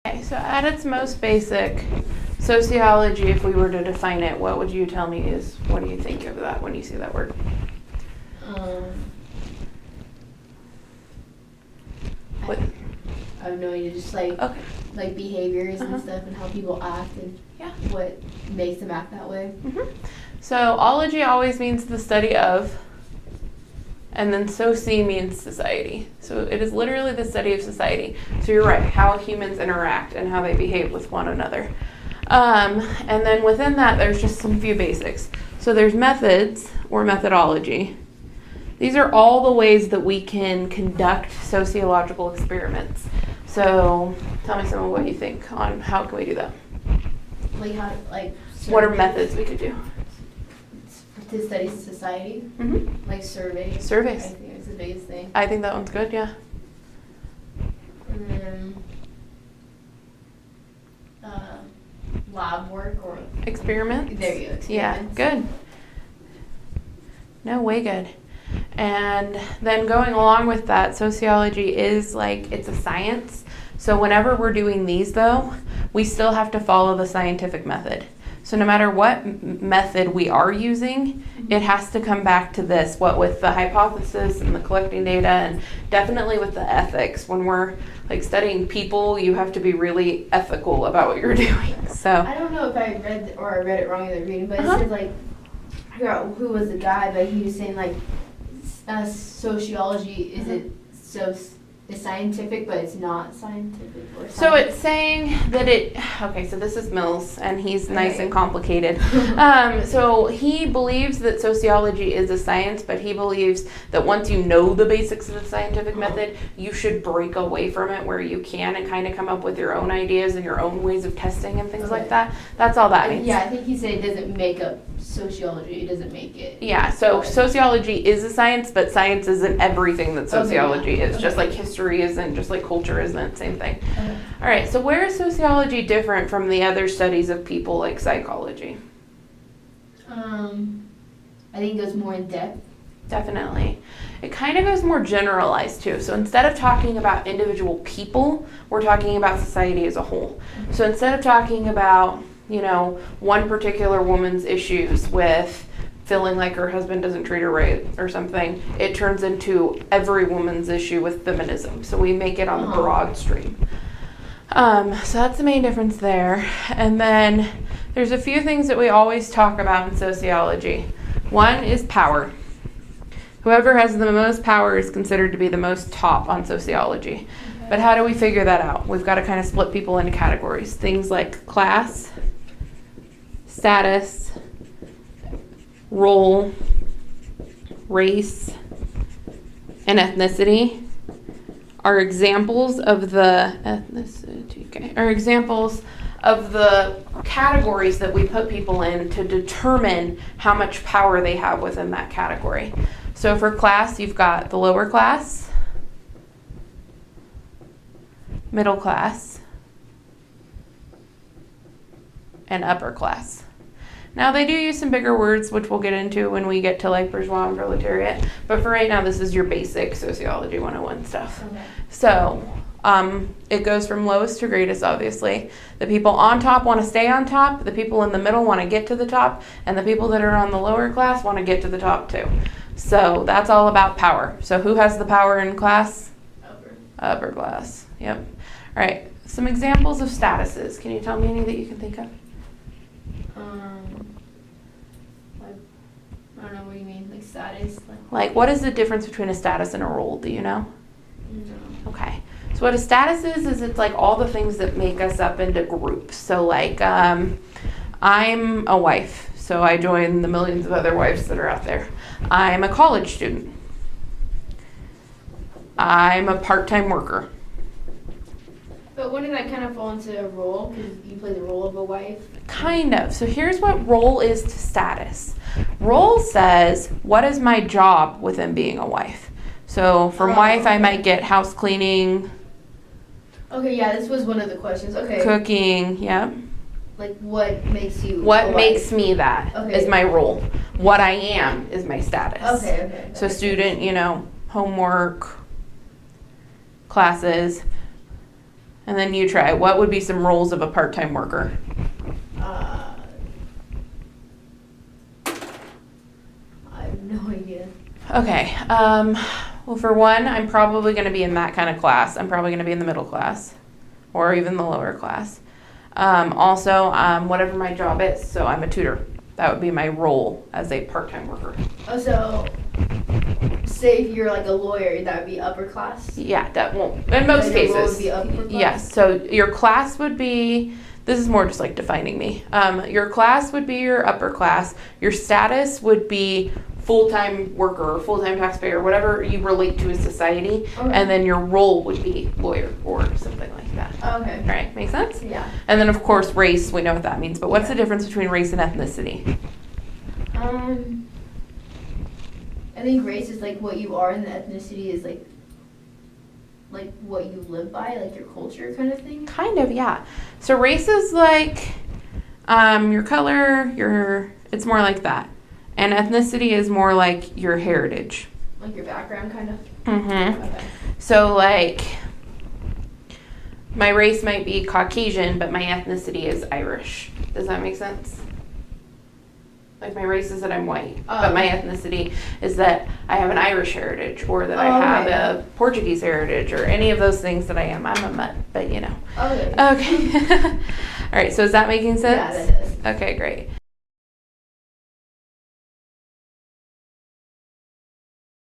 Okay, so at its most basic, sociology, if we were to define it, what would you tell me is, what do you think of that when you see that word? What? I have no idea, just like behaviors and stuff and how people act and what makes them act that way. So ology always means the study of, and then soci means society. So it is literally the study of society. So you're right, how humans interact and how they behave with one another. And then within that, there's just some few basics. So there's methods or methodology. These are all the ways that we can conduct sociological experiments. So tell me some of what you think on how can we do that. What are methods we could do? To study society, like surveys. Surveys. I think it's the biggest thing. I think that one's good, yeah. And then lab work or experiments. There you go. Experiments. Yeah, good. No, way good. And then going along with that, sociology is like, it's a science. So whenever we're doing these though, we still have to follow the scientific method. So no matter what method we are using, it has to come back to this, what with the hypothesis and the collecting data, and definitely with the ethics. When we're like studying people, you have to be really ethical about what you're doing. So I don't know if I read it wrong in the reading, but it said like, I forgot who was the guy, but he was saying like sociology is scientific, but it's not scientific. Or so it's saying that okay, so this is Mills, and he's nice and complicated. So he believes that sociology is a science, but he believes that once you know the basics of the scientific method, you should break away from it where you can and kind of come up with your own ideas and your own ways of testing and things like that. That's all that means. Yeah, I think he said it doesn't make up sociology. It doesn't make it. Yeah, so sociology is a science, but science isn't everything that sociology is. Just like history isn't, just like culture isn't, same thing. All right, so where is sociology different from the other studies of people like psychology? I think it goes more in depth. Definitely. It kind of goes more generalized too. So instead of talking about individual people, we're talking about society as a whole. So instead of talking about, you know, one particular woman's issues with feeling like her husband doesn't treat her right or something, it turns into every woman's issue with feminism. So we make it on the broad stream. So that's the main difference there. And then there's a few things that we always talk about in sociology. One is power. Whoever has the most power is considered to be the most top on sociology. But how do we figure that out? We've got to kind of split people into categories. Things like class, status, role, race, and ethnicity are examples of the categories that we put people in to determine how much power they have within that category. So for class, you've got the lower class, middle class, and upper class. Now they do use some bigger words, which we'll get into when we get to like bourgeois and proletariat, but for right now, this is your basic sociology 101 stuff. So it goes from lowest to greatest, obviously. The people on top want to stay on top, the people in the middle want to get to the top, and the people that are on the lower class want to get to the top too. So that's all about power. So who has the power in class? Upper class. Yep. All right. Some examples of statuses. Can you tell me any that you can think of? I don't know what you mean, like status. Like what is the difference between a status and a role? Do you know? No. Okay. So what a status is it's like all the things that make us up into groups. So like I'm a wife, so I join the millions of other wives that are out there. I'm a college student. I'm a part-time worker. But wouldn't that kind of fall into a role? Because you play the role of a wife? Kind of. So here's what role is to status. Role says, what is my job within being a wife? So from wife, I might get house cleaning. Okay, yeah, this was one of the questions. Okay. Cooking, yeah. Like what makes you What makes me that is my role. What I am is my status. Okay. So student, homework, classes. And then you try. What would be some roles of a part-time worker? I have no idea. Okay. Well, for one, I'm probably going to be in that kind of class. I'm probably going to be in the middle class or even the lower class. Also, whatever my job is, so I'm a tutor. That would be my role as a part-time worker. Oh, so say if you're like a lawyer, that would be upper class? Yeah, that won't. In most Your role cases. would be upper class? Yes. So your class would be, this is more just like defining me. Your class would be your upper class. Your status would be full-time worker or full-time taxpayer, whatever you relate to as society. Okay. And then your role would be lawyer or something like that. Okay. Right, make sense? Yeah. And then of course race, we know what that means, but what's the difference between race and ethnicity? I think race is like what you are and the ethnicity is like what you live by, like your culture kind of thing. Kind of, yeah. So race is like your color, it's more like that. And ethnicity is more like your heritage. Like your background kind of? Mm-hmm. Okay. So like my race might be Caucasian, but my ethnicity is Irish. Does that make sense? Like my race is that I'm white, but my ethnicity is that I have an Irish heritage or that I have a Portuguese heritage or any of those things that I am. I'm a mutt, but you know. Okay. Okay. All right, so is that making sense? Yeah, that does. Okay, great.